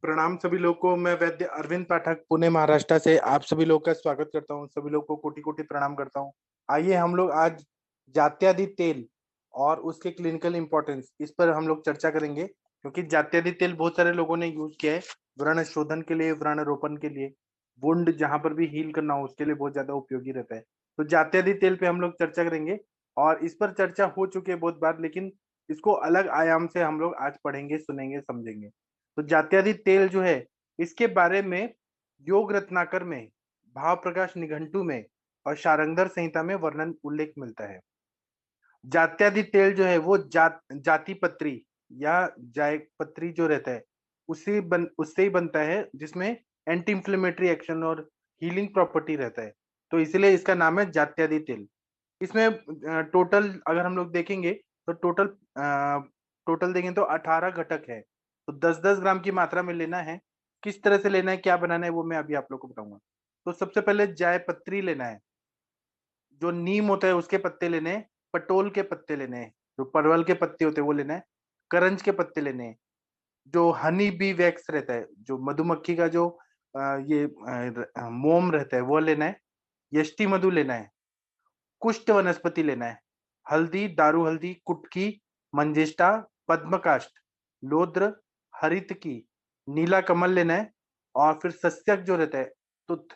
प्रणाम सभी लोग को। मैं वैद्य अरविंद पाठक पुणे महाराष्ट्र से आप सभी लोग का स्वागत करता हूं। सभी लोग को कोटि कोटि प्रणाम करता हूं। आइए हम लोग आज जात्यादि तेल और उसके क्लिनिकल इंपॉर्टेंस इस पर हम लोग चर्चा करेंगे, क्योंकि जात्यादि तेल बहुत सारे लोगों ने यूज किया है व्रण शोधन के लिए, व्रण रोपण के लिए, वुंड जहां पर भी हील करना हो उसके लिए बहुत ज्यादा उपयोगी रहता है। तो जात्यादि तेल पे हम लोग चर्चा करेंगे और इस पर चर्चा हो चुकी है बहुत बार, लेकिन इसको अलग आयाम से हम लोग आज पढ़ेंगे, सुनेंगे, समझेंगे। तो जात्यादि तेल जो है इसके बारे में योग रत्नाकर में, भाव प्रकाश निघंटु में और शारंगधर संहिता में वर्णन उल्लेख मिलता है। जात्यादि तेल जो है वो जाति पत्री या जायपत्री जो रहता है उससे ही बनता है, जिसमें एंटी इंफ्लेमेटरी एक्शन और हीलिंग प्रॉपर्टी रहता है। तो इसलिए इसका नाम है जात्यादि तेल। इसमें टोटल अगर हम लोग देखेंगे तो टोटल देखें तो 18 घटक है। तो 10-10 ग्राम की मात्रा में लेना है। किस तरह से लेना है, क्या बनाना है, वो मैं अभी आप लोग को बताऊंगा। तो सबसे पहले जायपत्री लेना है। जो नीम होता है उसके पत्ते लेने हैं। पटोल के पत्ते लेने हैं, जो परवल के पत्ते होते हैं वो लेना है। करंज के पत्ते लेने हैं। जो हनी बी वैक्स रहता है, जो मधुमक्खी का जो मोम रहता है वो लेना है। यष्टि मधु लेना है। कुष्ठ वनस्पति लेना है। हल्दी, दारू हल्दी, कुटकी, मंजिष्टा, पद्मकाष्ठ, लोद्र, हरित की, नीला कमल लेना है। और फिर सस्यक जो रहता है तुत,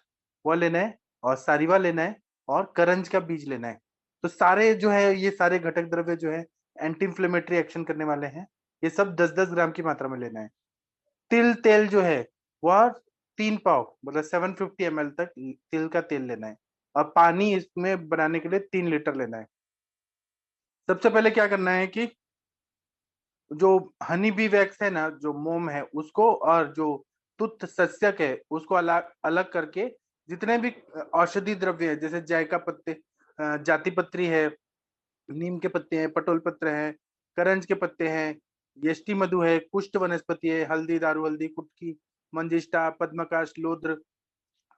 वह लेना है। और सारिवा लेना है। और करंज का बीज लेना है। तो सारे जो है ये सारे घटक द्रव्य जो है एंटी इंफ्लेमेटरी एक्शन करने वाले हैं। ये सब 10-10 ग्राम की मात्रा में लेना है। तिल तेल जो है वह 3 पाव मतलब 750 ml तक तिल का तेल लेना है। और पानी इसमें बनाने के लिए 3 लीटर लेना है। सबसे पहले क्या करना है कि जो हनी बी वैक्स है ना, जो मोम है उसको, और जो तुत सस्यक है उसको अलग अलग करके, जितने भी औषधि द्रव्य है जैसे जायका पत्ते, जाति पत्री है, नीम के पत्ते हैं, पटोल पत्र हैं, करंज के पत्ते हैं, यष्टि मधु है, कुष्ठ वनस्पति है, हल्दी, दारू हल्दी, कुटकी, मंजिष्टा, पद्मकाश, लोद्र,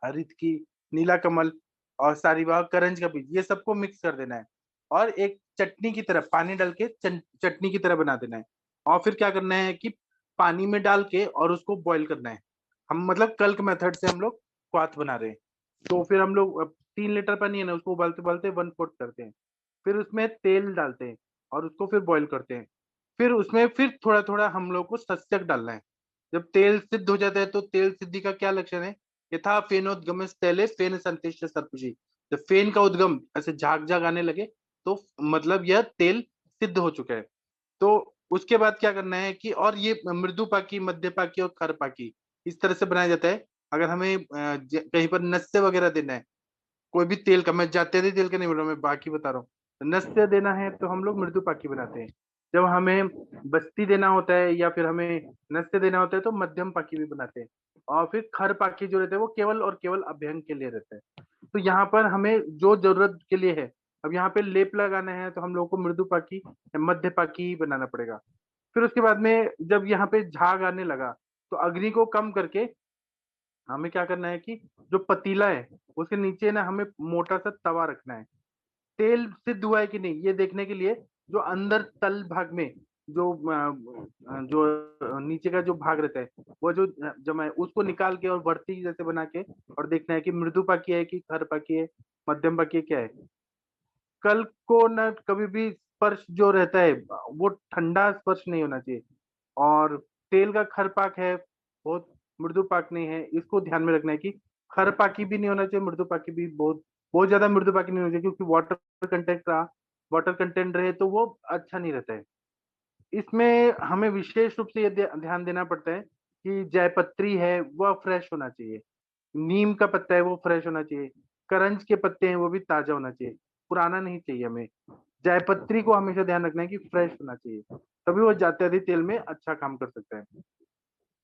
हरित की, नीला कमल और सारीवाह, करंज का बीज, ये सबको मिक्स कर देना है। और एक चटनी की तरह पानी डाल के चटनी की तरह बना देना है। और फिर क्या करना है कि पानी में डाल के और उसको बॉईल करना है। हम मतलब कल्क मेथड से हम लोग क्वाथ बना रहे हैं। तो फिर हम लोग 3 लीटर पानी है ना, उसको उबालते उबालते 1/4 करते हैं। फिर उसमें तेल डालते हैं और उसको फिर बॉईल करते हैं। फिर उसमें फिर थोड़ा थोड़ा हम लोग को सस्यक डालना है। जब तेल सिद्ध हो जाता है तो तेल सिद्धि का क्या लक्षण है? यथा फेनोद्गम तैले फेन संतिष्ठ सर्पशी। जब फेन का उद्गम ऐसे झाग झाग आने लगे तो मतलब यह तेल सिद्ध हो चुका है। तो उसके बाद क्या करना है कि, और ये मृदु पाकी, मध्य पाकी और खर पाकी इस तरह से बनाया जाता है। अगर हमें कहीं पर नस्य वगैरह देना है कोई भी तेल का, मैं जाते तेल का नहीं बोल रहा, मैं बाकी बता रहा हूँ, नस्य देना है तो हम लोग मृदु पाकी बनाते हैं। जब हमें बस्ती देना होता है या फिर हमें नस्य देना होता है तो मध्यम पाकी भी बनाते हैं। और फिर खर पाकी जो रहते हैं वो केवल और केवल अभ्यंग के लिए रहता है। तो यहाँ पर हमें जो जरूरत के लिए है, अब यहाँ पे लेप लगाना है तो हम लोगों को मृदु पाकी या मध्य पाकी ही बनाना पड़ेगा। फिर उसके बाद में जब यहाँ पे झाग आने लगा तो अग्नि को कम करके हमें क्या करना है कि जो पतीला है उसके नीचे ना हमें मोटा सा तवा रखना है। तेल सिद्ध हुआ है कि नहीं ये देखने के लिए जो अंदर तल भाग में जो नीचे का जो भाग रहता है वो जो जमा है उसको निकाल के और भर्ती जैसे बना के और देखना है कि मृदु पाकी है कि खर पाकी है, मध्यम पाकी है, क्या है। कल को न कभी भी स्पर्श जो रहता है वो ठंडा स्पर्श नहीं होना चाहिए। और तेल का खर पाक है, बहुत मृदु पाक नहीं है, इसको ध्यान में रखना है कि खर पाकी भी नहीं होना चाहिए, मृदु पाकी भी बहुत बहुत ज्यादा मृदु पाकी नहीं होना चाहिए, क्योंकि वाटर कंटेंट रहे तो वो अच्छा नहीं रहता है। इसमें हमें विशेष रूप से ये ध्यान देना पड़ता है कि जायपत्री है वह फ्रेश होना चाहिए, नीम का पत्ता है वो फ्रेश होना चाहिए, करंज के पत्ते हैं वो भी ताजा होना चाहिए, पुराना नहीं चाहिए हमें। जायपत्री को हमेशा ध्यान रखना है कि फ्रेश होना चाहिए, तभी वो जात्यादि तेल में अच्छा काम कर सकता है।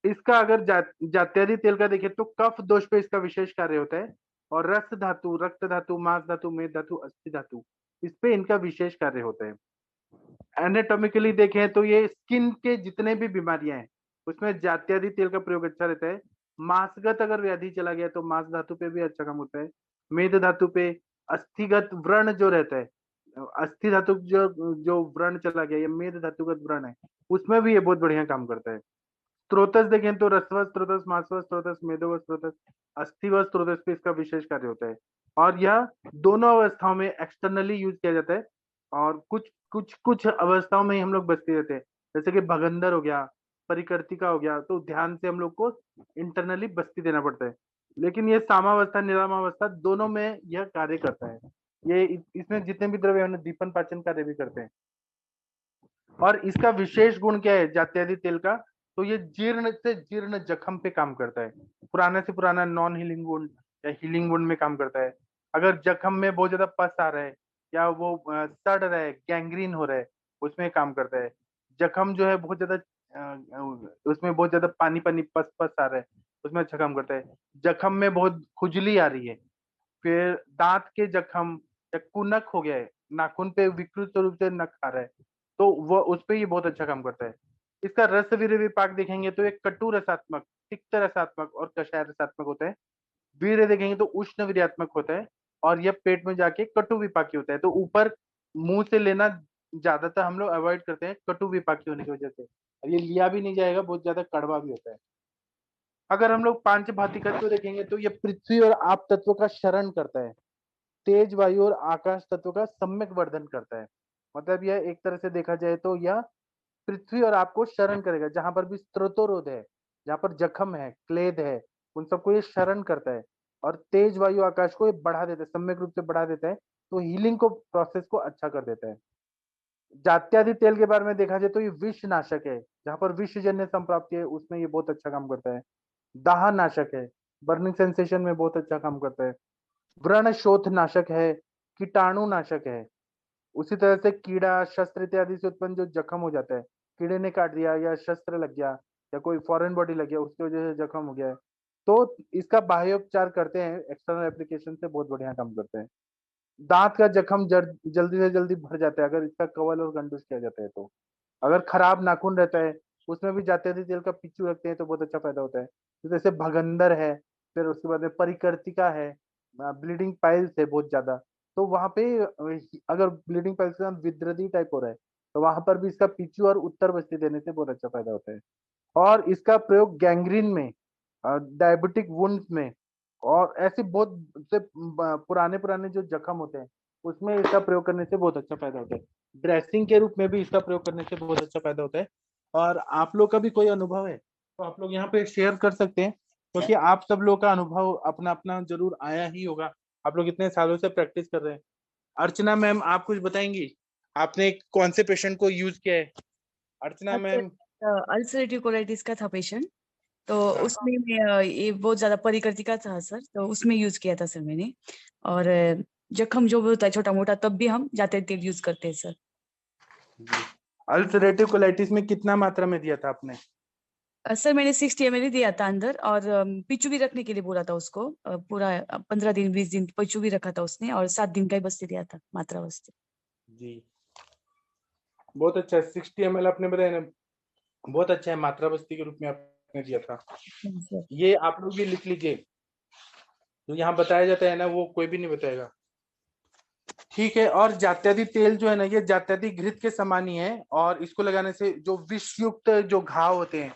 इसका अगर जात्यादि तेल का देखें तो कफ दोष पे इसका विशेष कार्य होता है। और रस धातु, रक्त धातु, मांस धातु, मेद धातु, अस्थि धातु, इस पे इनका विशेष कार्य होता है। एनाटॉमिकली देखें तो ये स्किन के जितने भी बीमारियां हैं उसमें जात्यादि तेल का प्रयोग अच्छा रहता है। मांसगत अगर व्याधि चला गया तो मांस धातु पे भी अच्छा काम होता है। मेद धातु पे, अस्थिगत व्रण जो रहता है, अस्थि धातु जो जो व्रण चला गया या मेद धातुगत व्रण है उसमें भी ये बहुत बढ़िया काम करता है। स्त्रोतस देखें तो रसव स्त्रोतस, मासव स्त्रोतस, मेदव स्त्रोतस, अस्थिव स्त्रोतस पे इसका विशेष कार्य होता है। और यह दोनों अवस्थाओं में एक्सटर्नली यूज किया जाता है, और कुछ कुछ कुछ अवस्थाओं में ही हम लोग बचते रहते हैं, जैसे कि भगंदर हो गया, परिकर्तिका हो गया, तो ध्यान से हम लोग को इंटरनली बस्ती देना पड़ता है। लेकिन ये सामावस्था निरामावस्था दोनों में यह कार्य करता है। ये इसमें जितने भी द्रव्य हैं दीपन पाचन कार्य भी करते हैं। और इसका विशेष गुण क्या है जात्यादि तेल का, तो ये जीर्ण से जीर्ण जख्म पे काम करता है, पुराने से पुराना नॉन हीलिंग वुंड या हीलिंग वुंड में काम करता है। अगर जख्म में बहुत ज्यादा पस आ रहा है या वो सड़ रहा है, गैंग्रीन हो रहा है, उसमें काम करता है। जख्म जो है बहुत ज्यादा उसमें बहुत ज्यादा पानी पानी पस पस आ रहा है, उसमें अच्छा काम करता है। जख्म में बहुत खुजली आ रही है, फिर दांत के जख्म या कुनक हो गया है, नाखून पे विकृत स्वरूप से नख आ रहा है, तो वो उस पे ये बहुत अच्छा काम करता है। इसका रस वीर्य विपाक देखेंगे तो एक कटु रसात्मक, तिक्त रसात्मक और कषाय रसात्मक होता है। वीर्य देखेंगे तो उष्ण वीर्यात्मक होता है, और यह पेट में जाके कटु विपाकी होता है। तो ऊपर मुंह से लेना ज्यादातर हम लोग अवॉइड करते हैं कटु विपाकी होने की वजह से, और ये लिया भी नहीं जाएगा, बहुत ज्यादा कड़वा भी होता है। अगर हम लोग पांच भातिकत्व देखेंगे तो ये पृथ्वी और आप तत्व का शरण करता है, तेज वायु और आकाश तत्व का सम्यक वर्धन करता है। मतलब यह एक तरह से देखा जाए तो यह पृथ्वी और आपको शरण करेगा, जहां पर भी स्त्रोतोरोध है, जहां पर जख्म है, क्लेद है, उन सबको ये शरण करता है। और तेज वायु आकाश को ये बढ़ा देता है, सम्यक रूप से बढ़ा देता है, तो हीलिंग को प्रोसेस को अच्छा कर देता है। जात्यादि तेल के बारे में देखा जाए तो ये विष नाशक है, जहां पर विष जन्य संप्राप्ति है उसमें ये बहुत अच्छा काम करता है। दाह नाशक है, बर्निंग सेंसेशन में बहुत अच्छा काम करता है। व्रण शोथ नाशक है, कीटाणु नाशक है। उसी तरह से कीड़ा शस्त्र इत्यादि से उत्पन्न जो जख्म हो जाता है, कीड़े ने काट दिया या शस्त्र लग गया या कोई फॉरेन बॉडी लग गया, उसकी वजह से जख्म हो गया है, तो इसका बाह्योपचार करते हैं, एक्सटर्नल एप्लीकेशन से बहुत बढ़िया काम करते हैं। दांत का जख्म जल्दी से जल्दी भर जाता है अगर इसका कवल और गंडुस किया जाता है तो। अगर खराब नाखून रहता है उसमें भी जात्यादि तेल का पिच्चू रखते हैं तो बहुत अच्छा फायदा होता है। तो जैसे भगंदर है, फिर उसके बाद में परिकर्तिका है, ब्लीडिंग पाइल्स है बहुत ज्यादा, तो वहां पे अगर ब्लीडिंग पाइल्स के साथ विद्रदी टाइप हो रहा है, तो वहां पर भी इसका पिच्चू और उत्तर बस्ती देने से बहुत अच्छा फायदा होता है। और इसका प्रयोग गैंग्रीन में, डायबिटिक वुंड्स में, और ऐसे बहुत से पुराने पुराने जो जख्म होते हैं उसमें इसका प्रयोग करने से बहुत अच्छा फायदा होता है। ड्रेसिंग के रूप में भी इसका प्रयोग करने से बहुत अच्छा फायदा होता है। और आप लोग का भी कोई अनुभव है तो आप लोग यहाँ पे शेयर कर सकते हैं, क्योंकि आप सब लोग का अनुभव अपना अपना जरूर आया ही होगा, आप लोग इतने सालों से प्रैक्टिस कर रहे हैं। अर्चना मैम, आप कुछ बताएंगी, आपने कौन से पेशेंट को यूज किया है? अर्चना मैम। अल्सरेटिव कोलाइटिस का था पेशेंट, तो हाँ। उसमें ये बहुत ज्यादा परिकर्तिका था सर, तो उसमें यूज किया था सर मैंने। और जख्म जो भी होता है छोटा मोटा, तब भी हम जाते तेल यूज करते हैं सर। अल्सरेटिव कोलाइटिस में कितना मात्रा में दिया था आपने? सर मैंने 60 ml ही दिया था अंदर, और पिचू भी रखने के लिए बोला था उसको। पूरा 15 दिन 20 दिन पिचू भी रखा था उसने, और 7 दिन का ही बस्ती दिया था, मात्रा बस्ती। जी, बहुत अच्छा है। 60 ml आपने बताया ना, बहुत अच्छा है, मात्रा बस्ती के रूप में आपने दिया था। सर ये आप लोग भी लिख लीजिए, जो यहाँ बताया जाता है ना वो कोई भी नहीं बताएगा। ठीक है। और जात्यादि तेल जो है ना, ये जात्यादि घृत के समान ही है, और इसको लगाने से जो विष युक्त जो घाव होते हैं,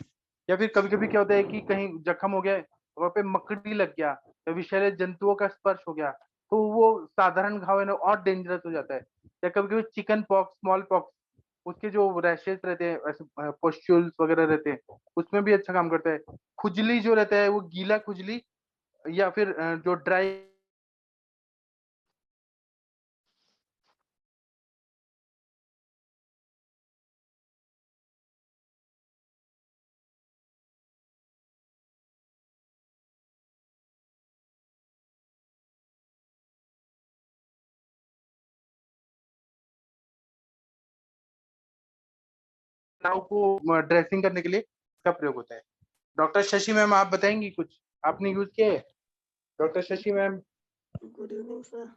या फिर कभी कभी क्या होता है कि कहीं जख्म हो गया, वहां पे मकड़ी लग गया या विषैले जंतुओं का स्पर्श हो गया, तो वो साधारण घाव है ना और डेंजरस हो जाता है। या कभी कभी चिकन पॉक्स, स्मॉल पॉक्स, उसके जो रैशेस रहते हैं, ऐसे पोस्ट्यूल्स वगैरह रहते हैं, उसमें भी अच्छा काम करता है। खुजली जो रहता है वो गीला खुजली, या फिर जो ड्राई घाव को ड्रेसिंग करने के लिए इसका प्रयोग होता है। डॉक्टर शशि मैम, आप बताएंगी कुछ, आपने यूज किया है? Doctor Shashi ma'am. Good evening sir.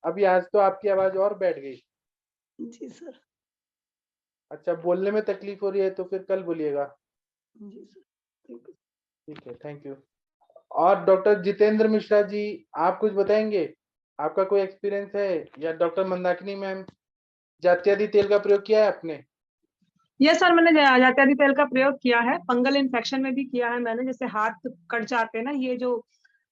अभी आज तो आपकी आवाज और बैठ गई। जी सर। अच्छा, बोलने में तकलीफ हो रही है तो फिर कल बोलिएगा। जी सर, थैंक यू। ठीक है, थैंक यू। और डॉक्टर जितेंद्र मिश्रा जी, आप कुछ बताएंगे, आपका कोई एक्सपीरियंस है? या डॉक्टर मंदाकिनी मैम, जात्यादि तेल का प्रयोग किया है आपने? ये सर मैंने जात्यादि तेल का प्रयोग किया है, फंगल इन्फेक्शन में भी किया है मैंने। जैसे हाथ कट जाते हैं ना, ये जो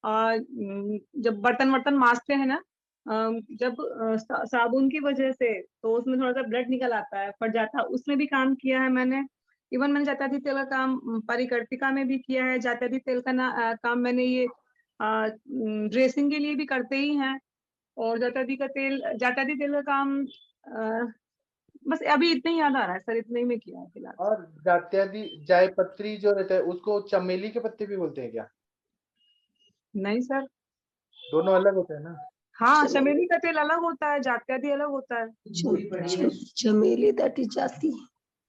जब बर्तन वर्तन मांजते हैं ना, जब साबुन की वजह से तो उसमें थोड़ा सा ब्लड निकल आता है, फट जाता है, उसमें भी काम किया है मैंने। इवन मैंने जात्यादि तेल का काम परिकर्तिका में भी किया है। जात्यादि तेल का काम मैंने ये ड्रेसिंग के लिए भी करते ही हैं। और जात्यादि तेल का काम बस अभी इतना ही याद आ रहा है सर, इतने ही में किया है फिलहाल। और जात्यादि जायपत्री जो रहता है उसको चमेली के पत्ते भी बोलते हैं क्या? नहीं सर। दोनों अलग होते हैं ना? हाँ, चमेली। चमेली का तेल अलग होता है, जात्यादि अलग होता है। चमेली दैट इज जाती।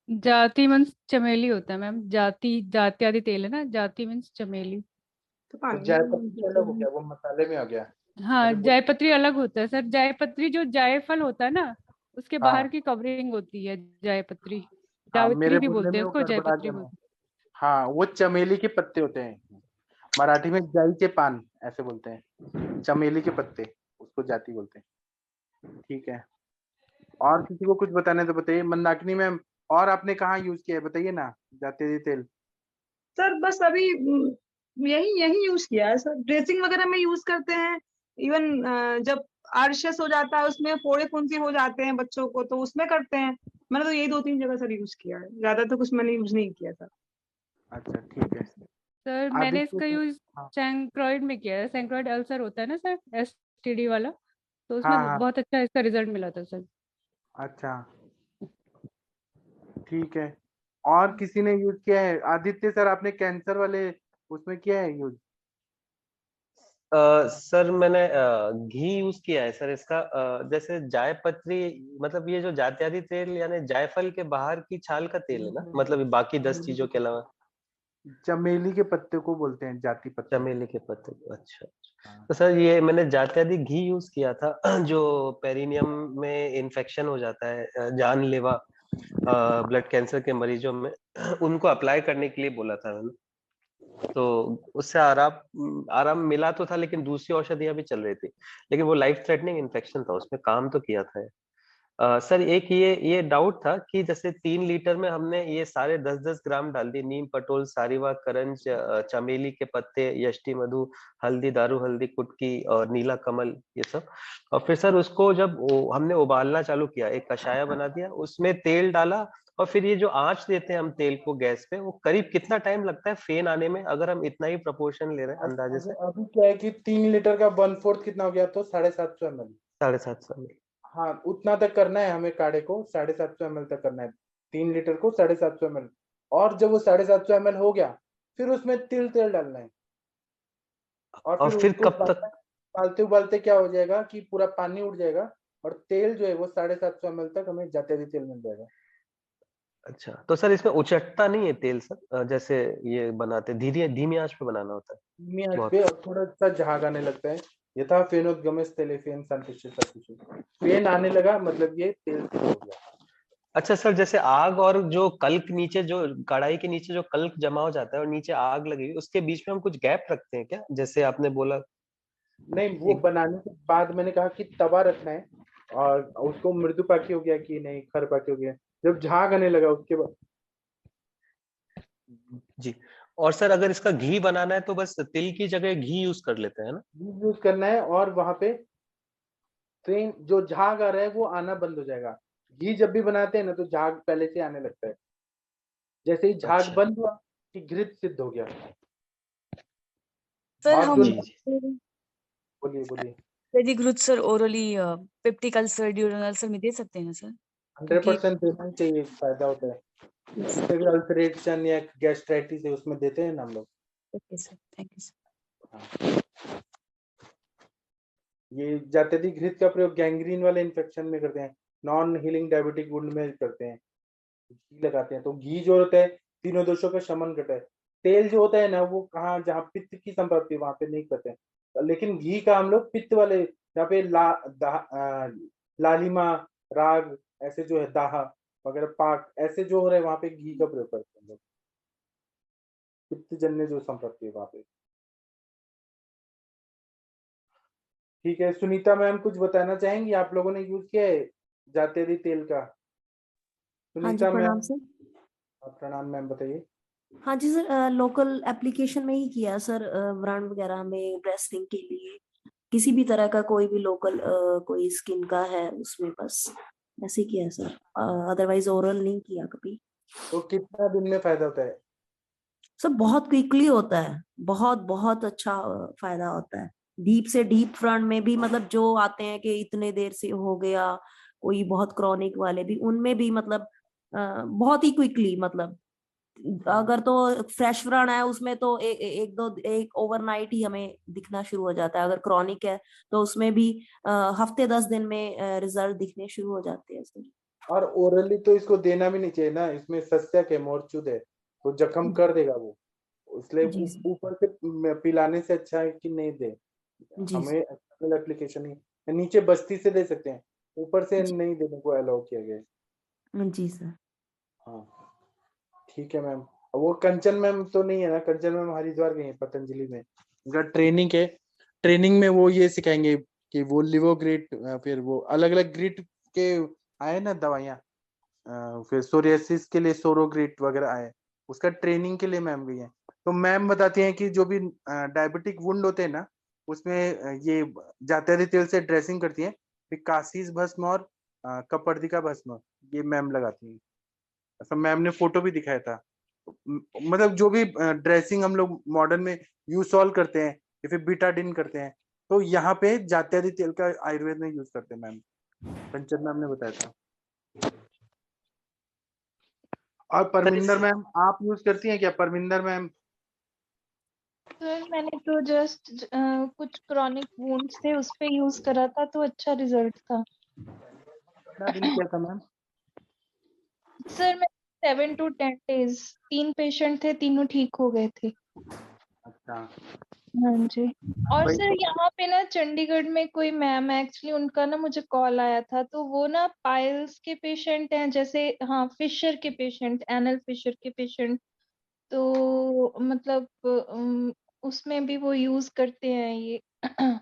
जाति मीन्स चमेली होता है मैम। जात्यादि तेल है ना, जाति मीन्स चमेली। पता तो नहीं। जायपत्री अलग हो गया, वो मसाले में आ गया। हाँ, मेरे को जायपत्री अलग होता है सर। जायपत्री जो जायफल होता है ना, उसके हाँ बाहर की कवरिंग होती है जायपत्री। हाँ, मेरे जावित्री भी बोलने बोलते में हैं वो उसको, गड़बड़ा जायपत्री गया मैं। बोलते हाँ, वो चमेली के पत्ते होते हैं, मराठी में जाई के पान ऐसे बोलते हैं, चमेली के पत्ते उसको जाति बोलते हैं। ठीक है, और किसी को कुछ बताना है तो बताइए। मंदाकिनी मैम, और आपने कहाँ यूज किया है बताइए ना जात्यादि तेल? सर बस अभी यही यही यूज किया है सर। ड्रेसिंग वगैरह में यूज करते हैं। इवन जब आर्शस हो जाता है, उसमें फोड़े फुंसी हो जाते हैं बच्चों को, तो उसमें करते हैं। मैंने तो यही 2-3 जगह सर यूज किया है, ज्यादा तो कुछ मैंने यूज नहीं किया सर। अच्छा ठीक है। सर मैंने आदित्य इसका सर, यूज हाँ सैंक्रोइड में किया है। सैंक्रोइड अल्सर होता है ना सर, एसटीडी वाला, तो हाँ उसमें हाँ, बहुत अच्छा इसका रिजल्ट मिला था सर। अच्छा ठीक है। और किसी ने यूज किया है? आदित्य सर, आपने कैंसर वाले उसमें किया है यूज? सर मैंने घी यूज किया है सर इसका। जैसे जायपत्री, मतलब ये जो जात्यादि तेल यानी जायफल के बाहर की छाल का तेल है ना, मतलब बाकी 10 चीजों के अलावा। चमेली के पत्ते को बोलते हैं जाति पत्ते। चमेली के पत्ते को, अच्छा। हाँ तो सर ये मैंने जात्यादि घी यूज किया था जो पेरिनियम में इन्फेक्शन हो जाता है, जानलेवा ब्लड कैंसर के मरीजों में उनको अप्लाई करने के लिए बोला था मैंने। तो उससे आराम आराम मिला तो था, लेकिन दूसरी औषधियां भी चल रही थी। लेकिन वो लाइफ थ्रेटनिंग इन्फेक्शन था, उसमें काम तो किया था। सर एक ये डाउट था कि जैसे 3 लीटर में हमने ये सारे 10-10 ग्राम डाल दिए, नीम पटोल, सारीवा, करंज, चमेली के पत्ते, यष्टि मधु, हल्दी, दारू हल्दी, कुटकी और नीला कमल, ये सब। और फिर सर उसको जब हमने उबालना चालू किया, एक कषाया बना दिया, उसमें तेल डाला, और फिर ये जो आंच देते हैं हम तेल को गैस पे, वो करीब कितना टाइम लगता है फेन आने में, अगर हम इतना ही प्रोपोर्शन ले रहे हैं अंदाजे से? अभी क्या है कि 3 लीटर का 1/4 कितना हो गया, तो 750 ml। 750 में। हाँ, उतना तक करना है हमें काढ़े को, 750 ml तक करना है। 3 लीटर को 750 ml। और जब वो 750 ml हो गया, फिर उसमें तिल तेल डालना है। और और फिर फिर उसको कब तक? उबालते उबालते क्या हो जाएगा कि पूरा पानी उड़ जाएगा, और तेल जो है वो 750 ml तक हमें जात्यादि तेल मिल जाएगा। अच्छा, तो सर इसमें उचटता नहीं है तेल सर? जैसे ये बनाते धीरे धीमी आंच पे बनाना होता है धीमी आंच बहुत? पे, और थोड़ा सा झाग आने लगता है। यथा फेनोद्गमस तेले फेन संतुष्ट, फेन आने लगा मतलब ये तेल तेल हो गया। अच्छा सर, जैसे आग और जो कल्क नीचे, जो कढ़ाई के नीचे जो कल्क जमा हो जाता है और नीचे आग लगी हुई, उसके बीच में हम कुछ गैप रखते हैं क्या, जैसे आपने बोला? नहीं, वो एक बनाने के बाद मैंने कहा कि तवा रखना है, और उसको मृदु पाकी हो गया कि नहीं खर पाकी हो गया, जब झाग आने लगा उसके बाद। जी। और सर अगर इसका घी बनाना है तो बस तिल की जगह घी यूज कर लेते हैं ना? घी यूज करना है, और वहां पे ट्रेन जो झाग आ रहा है वो आना बंद हो जाएगा। घी जब भी बनाते हैं ना तो झाग पहले से आने लगता है। जैसे ही झाग अच्छा। बंद हुआ कि घृत सिद्ध हो गया। सर और हम जो जी जी। बोलिए बोलिए। यदि घृत sir orally peptic ulcer, ड्यूरल ulcer में दे सकते हैं ना सर? 100% देना ही चाहिए, फायदा होता है। अल्सरेशन या गैस्ट्राइटिस है उसमें देते हैं ना हम लोग। Okay sir, thank you sir. हाँ। ये जात्यादि घृत का प्रयोग गैंग्रीन वाले इन्फेक्शन में करते हैं, नॉन हीलिंग डायबिटिक वुंड में करते हैं, घी लगाते हैं। तो घी जो होता है तीनों दोषों का शमन करता है। तेल जो होता है ना वो कहाँ जहाँ पित्त की संपत्ति वहां पे नहीं करते हैं, लेकिन घी का हम लोग पित्त वाले जहाँ पे लालिमा, राग, ऐसे जो है दाह वगैरह, पाक ऐसे जो हो रहे हैं वहां पे घी का प्रयोग करते हैं हम लोग, पित्त जन्य जो संपत्ति है वहां पे। ठीक है, सुनीता मैम कुछ बताना चाहेंगी? आप लोगों ने यूज किया है जात्यादि तेल का? हाँ जी, सुनीता प्रणाम मैम। सर। प्रणाम मैम, बताइए। हाँ जी सर, लोकल एप्लीकेशन में ही किया सर, व्रण वगैरह में ब्रेस्टिंग के लिए किसी भी तरह का कोई भी लोकल कोई स्किन का है उसमें बस ऐसे ही किया सर, अदरवाइज ओरल नहीं किया कभी। तो कितना दिन में फायदा होता है? सर बहुत क्विकली होता है, बहुत बहुत अच्छा फायदा होता है। डीप से डीप फ्रंट में भी, मतलब जो आते हैं कि इतने देर से हो गया, कोई बहुत क्रॉनिक वाले भी, उनमें भी मतलब बहुत ही क्विकली, मतलब अगर तो फ्रेश व्रण है उसमें तो एक ओवरनाइट ही हमें दिखना शुरू हो जाता है। अगर क्रॉनिक है तो उसमें भी हफ्ते 10 दिन में रिजल्ट दिखने शुरू हो जाते हैं सर। और ओरली तो इसको देना भी नहीं चाहिए ना, इसमें सस्यक है, मोरचूद है, तो जख्म कर देगा वो, इसलिए जी सर। ऊपर से पिलाने से अच्छा है कि नहीं दे। जी हमें सर। एप्लीकेशन ही नीचे बस्ती से दे सकते हैं, ऊपर से जी, नहीं देने को अलाउ किया गया है। जी सर। हाँ ठीक है मैम। वो कंचन मैम तो नहीं है ना? कंचन मैम हरिद्वार गई है पतंजलि में, उनका ट्रेनिंग है। ट्रेनिंग में वो ये सिखाएंगे कि वो लिवोग्रिट, फिर वो अलग अलग ग्रिट के आए ना दवाइयाँ, फिर सोरियासिस के लिए सोरोग्रिट वगैरह आए, उसका ट्रेनिंग के लिए मैम गई है। तो मैम बताती हैं कि जो भी डायबिटिक वुंड होते हैं ना, उसमें ये जात्यंती तेल से ड्रेसिंग करती हैं, फिर कासीस भस्म और कपर्दिका भस्म ये मैम लगाती हैं। ऐसा मैम ने फोटो भी दिखाया था। मतलब जो भी ड्रेसिंग हम लोग मॉडर्न में यूसॉल करते हैं या फिर बीटाडिन करते हैं, तो यहाँ पे जात्यंती तेल का आयुर्वेद में यूज करते हैं मैम, पंचर मैम ने बताया था। और परमिंदर मैम आप यूज करती हैं क्या? परमिंदर मैम सर मैंने तो जस्ट कुछ क्रॉनिक वुंड्स थे उस पे यूज करा था तो अच्छा रिजल्ट था। कितना दिन किया था मैम? सर मैं 7 to 10 days, 3 पेशेंट थे, तीनों ठीक हो गए थे। अच्छा हाँ जी। और वही सर तो। यहाँ पे ना चंडीगढ़ में कोई मैम, एक्चुअली उनका ना मुझे कॉल आया था, तो वो ना पाइल्स के पेशेंट हैं, जैसे हाँ फिशर के पेशेंट, एनल फिशर के पेशेंट, तो मतलब उसमें भी वो यूज करते हैं ये। तो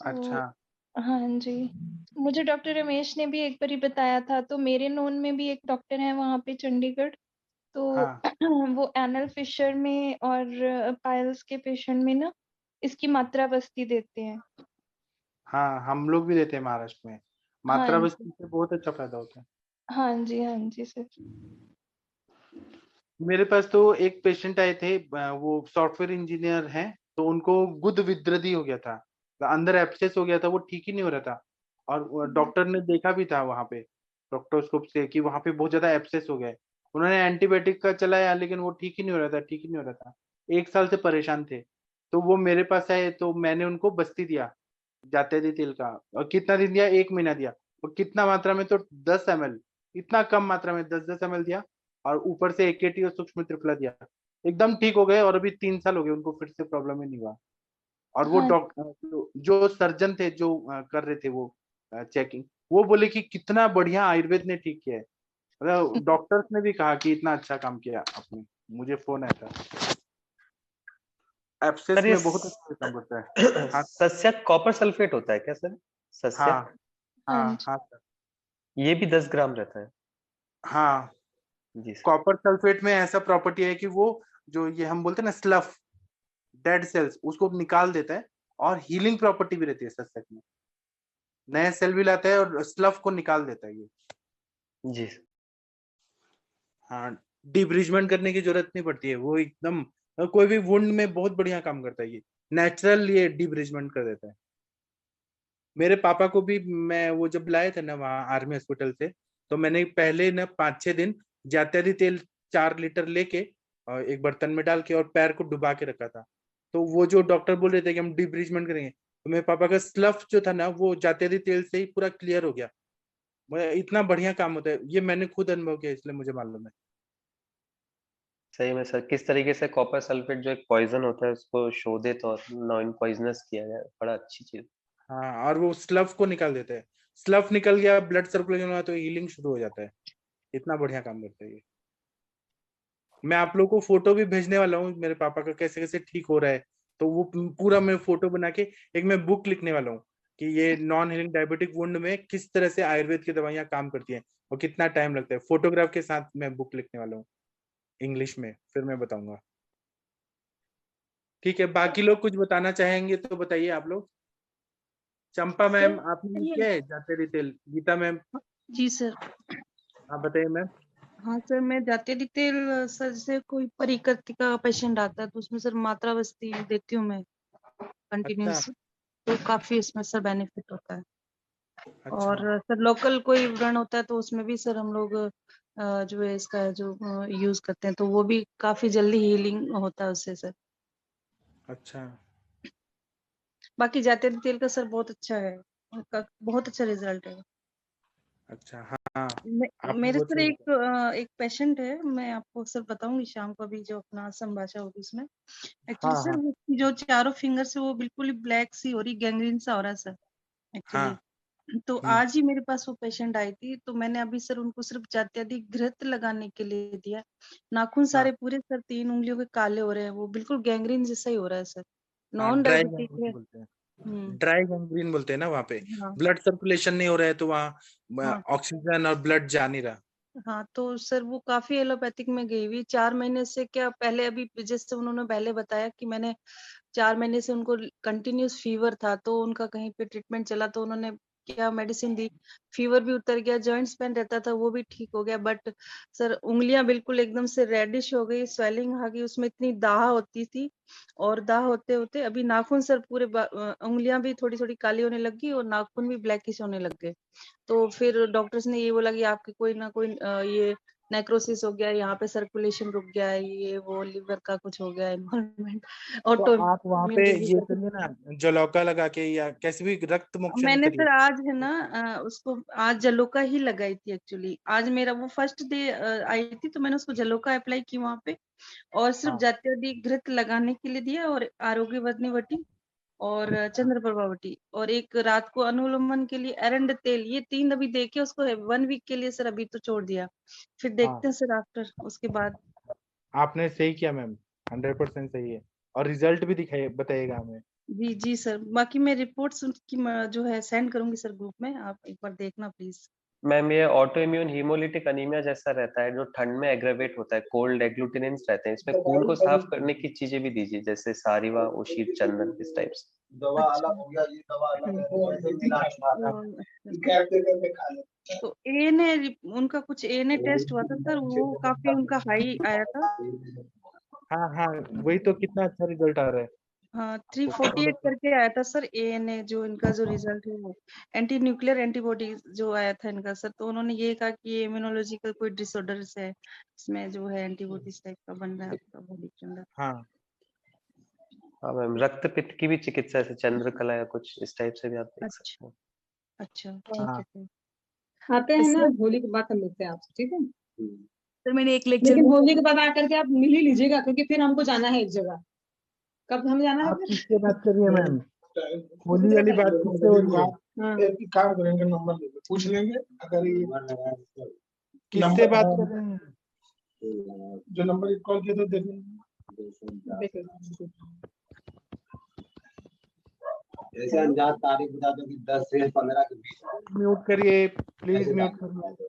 अच्छा हाँ जी, मुझे डॉक्टर रमेश ने भी एक बार ही बताया था, तो मेरे नोन में भी एक डॉक्टर है वहाँ पे चंडीगढ़, तो हाँ वो एनल फिशर में और पाइल्स के पेशेंट में ना इसकी मात्रा बस्ती देते हैं। हाँ, हम लोग भी देते हैं महाराष्ट्र में, हाँ मात्रा जी, बस्ती से बहुत अच्छा फायदा होता है। हाँ जी, हाँ जी सर। मेरे पास तो एक पेशेंट आए थे, वो सॉफ्टवेयर इंजीनियर हैं, तो उनको गुद विद्रदी हो गया था, अंदर एब्सेस हो गया था, वो ठीक ही नहीं हो रहा था। और डॉक्टर ने देखा भी था वहां पे डॉक्टोस्कोप से कि वहां पे बहुत ज्यादा एब्सेस हो गए। उन्होंने एंटीबायोटिक का चलाया लेकिन वो ठीक ही नहीं हो रहा था, ठीक ही नहीं हो रहा था। 1 साल से परेशान थे। तो वो मेरे पास आए तो मैंने उनको बस्ती दिया जात्यंती तेल का। और कितना दिन दिया? 1 महीना दिया। और कितना मात्रा में? तो 10 ml, इतना कम मात्रा में 10-10 ml दिया, और ऊपर से AKT और सूक्ष्म त्रिफला दिया। एकदम ठीक हो गए, और अभी 3 साल हो गए उनको, फिर से प्रॉब्लम ही नहीं हुआ। और वो हाँ डॉक्टर जो सर्जन थे जो कर रहे थे वो चेकिंग, वो बोले कि कितना बढ़िया आयुर्वेद ने ठीक किया है। मतलब डॉक्टर्स ने भी कहा कि इतना अच्छा काम किया आपने। मुझे फोन आया था। एब्सेस सर ये में बहुत अच्छा काम करता है। हाँ सस्यक कॉपर सल्फेट होता है क्या सर? हाँ सस्यक हाँ हाँ जी। हाँ सर। ये भी 10 ग्राम रहता है? हाँ, जी सर। कॉपर सल्फेट में ऐसा प्रॉपर्टी है कि वो जो ये हम बोलते हैं ना स्लफ, डेड सेल्स, उसको निकाल देता है। और हीलिंग प्रॉपर्टी भी रहती है सस्यक में, नए सेल भी लाता है और स्लफ को निकाल देता है ये। जी सर। हाँ, डिब्रिजमेंट करने की जरूरत नहीं पड़ती है, वो एकदम कोई भी वुंड में बहुत बढ़िया काम करता है ये, नेचुरल ये डिब्रिजमेंट कर देता है। मेरे पापा को भी मैं वो जब लाए थे ना वहाँ आर्मी हॉस्पिटल से, तो मैंने पहले ना 5-6 दिन जात्यंती तेल 4 लीटर लेके और एक बर्तन में डाल के और पैर को डुबा के रखा था। तो वो जो डॉक्टर बोल रहे थे कि हम डिब्रिजमेंट करेंगे, तो मेरे पापा का स्लफ जो था ना वो जात्यंती तेल से ही पूरा क्लियर हो गया। इतना बढ़िया काम होता है ये, मैंने खुद अनुभव किया, इसलिए मुझे मालूम है। सही में सर, किस तरीके से कॉपर सल्फेट जो एक पॉइजन होता है उसको शोधित और नॉन पॉइजनस किया जाए, बड़ा अच्छी चीज। हाँ, और वो स्लफ को निकाल देता है। स्लफ निकल गया, ब्लड सर्कुलेशन हुआ तो हीलिंग शुरू हो जाता है। इतना बढ़िया काम करता है ये। मैं आप लोगों को फोटो भी भेजने वाला हूँ मेरे पापा का कैसे कैसे ठीक हो रहा है। तो वो पूरा मैं फोटो बना के एक मैं बुक लिखने वाला हूँ कि ये नॉन हीलिंग डायबिटिक वुंड में किस तरह से आयुर्वेद की दवाइयां काम करती हैं और कितना टाइम लगता है। फोटोग्राफ के साथ मैं बुक लिखने वाला हूँ इंग्लिश में, फिर मैं बताऊंगा। ठीक है, बाकी लोग कुछ बताना चाहेंगे तो बताइए आप लोग। चंपा मैम आपने क्या है जाते रिटेल? गीता मैम जी सर। आप बताइए मैम। हाँ सर, मैं जाते डिटेल सर, जैसे कोई परिकृति का पेशेंट आता है तो उसमें सर मात्रा बस्ती देती हूँ मैं कंटिन्यूस, तो काफी इसमें सर बेनिफिट होता है। अच्छा और सर लोकल कोई व्रण होता है तो उसमें भी सर हम लोग जो है इसका जो यूज करते हैं तो वो भी काफी जल्दी हीलिंग होता है उससे सर। अच्छा बाकी जाते डिटेल का सर बहुत अच्छा है, उनका बहुत अच्छा रिजल्ट है। अच्छा। हाँ आपने मेरे बहुत सर सही एक बताया। एक पेशेंट है, मैं आपको सर बताऊंगी शाम को अभी जो अपना संभाषा होगी उसमें। एक्चुअली हाँ सर हाँ उसकी जो चारों फिंगर से वो बिल्कुल ही ब्लैक सी हो रही, गैंग्रीन सा हो रहा है सर एक्चुअली। हाँ तो आज ही मेरे पास वो पेशेंट आई थी, तो मैंने अभी सर उनको सिर्फ जात्यादि घृत लगाने के लिए दिया। नाखून सारे पूरे सर 3 उंगलियों के काले हो रहे हैं, वो बिल्कुल गैंग्रीन जैसा ही हो रहा है सर। हाँ नॉन ड्राई डायबिटिक गैंग्रीन है। बोलते हैं। हम्म। ड्राई गैंग्रीन बोलते हैं ना वहाँ पे, हाँ ब्लड सर्कुलेशन नहीं हो रहा है तो वहाँ हाँ ऑक्सीजन और ब्लड जा नहीं रहा। हाँ। तो सर वो काफी एलोपैथिक में गई हुई 4 महीने से, क्या पहले अभी जैसे उन्होंने पहले बताया कि मैंने 4 महीने से उनको कंटिन्यूस फीवर था, तो उनका कहीं पे ट्रीटमेंट चला तो उन्होंने क्या मेडिसिन दी, फीवर भी उतर गया, जॉइंट्स पेन रहता था वो भी ठीक हो गया। बट सर उंगलियां बिल्कुल एकदम से रेडिश हो गई, स्वेलिंग आ गई, उसमें इतनी दाह होती थी। और दाह होते होते अभी नाखून सर पूरे उंगलियां भी थोड़ी थोड़ी काली होने लगी और नाखून भी ब्लैकिश होने लग गए। तो फिर डॉक्टर्स ने ये बोला कि आपके कोई ना कोई ये नेक्रोसिस हो गया, यहाँ पे सर्कुलेशन रुक गया है, ये वो लिवर का कुछ हो गया इन्वॉल्वमेंट, तो ऑटो आप वहाँ पे इम्यून डिजीज ये करके। करिए ना, जलौका लगा के या कैसे भी रक्त मोक्षण मैंने करिए। सर आज है ना उसको आज जलोका ही लगाई थी एक्चुअली। आज मेरा वो फर्स्ट डे आई थी, तो मैंने उसको जलोका अप्लाई की वहां पे, और सिर्फ हाँ जात्यादि घृत लगाने के लिए दिया, और आरोग्य वर्धनी वटी और चंद्र प्रभावटी, और एक रात को अनुलोमन के लिए एरंड तेल, ये 3 अभी देके उसको 1 वीक के लिए सर अभी तो छोड़ दिया। फिर हाँ देखते हैं सर आफ्टर उसके बाद। आपने सही किया मैम, 100% सही है। और रिजल्ट भी दिखाइए, बताइएगा हमें। जी जी सर, बाकी मैं रिपोर्ट्स उनकी जो है सेंड करूंगी सर ग्रुप में, आप एक बार देखना प्लीज। मैम ये ऑटो इम्यून हीमोलिटिक अनीमिया जैसा रहता है जो ठंड में एग्रेवेट होता है, कोल्ड एग्लूटिनेंट्स रहते हैं इसमें, खून को साफ करने की चीजें भी दीजिए जैसे सारिवा, ओशीर, चंदन, इस टाइप से। दवा अलग हो गया, ये दवा अलग है। तो एएनए उनका कुछ एएनए टेस्ट हुआ था सर, वो काफी उनका हाई आया था। हाँ हाँ वही तो, कितना अच्छा रिजल्ट आ रहा है। हाँ 348 करके आया था सर एएनए, जो इनका जो रिजल्ट है वो एंटी न्यूक्लियर एंटीबॉडी जो आया था इनका सर। तो उन्होंने ये कहा कि ये इम्यूनोलॉजिकल कोई डिसऑर्डर है, इसमें जो है एंटीबॉडीज टाइप का बन रहा है आपका बॉडी के अंदर। हाँ हाँ मैम, रक्त पित्त की भी चिकित्सा है, चंद्रकला या कुछ इस टाइप से भी आप देख अच्छा सकते हो। अच्छा ठीक हाँ है सर। आते तो हैं ना, सर होली के बाद हम मिलते हैं आपसे, ठीक है। सर मैंने एक लेक्चर लेकिन में होली के बाद आकर के आप मिल ही लीजिएगा, क्योंकि फिर हमको जाना है एक जगह। कब हम जाना है आप फिर? किससे बात कर रही है मैम? होली वाली बात किससे हो रही है? हाँ एक काम करेंगे, नंबर लेके पूछ लेंगे, अगर ये किससे बात कर रहे हैं? जो नंबर कॉल किया था देख लेंगे। देख लेंगे। जैसे अनजान तारीख बता दो कि 10 से 15 के बीच। म्यूट करिए प्लीज, म्यूट करिए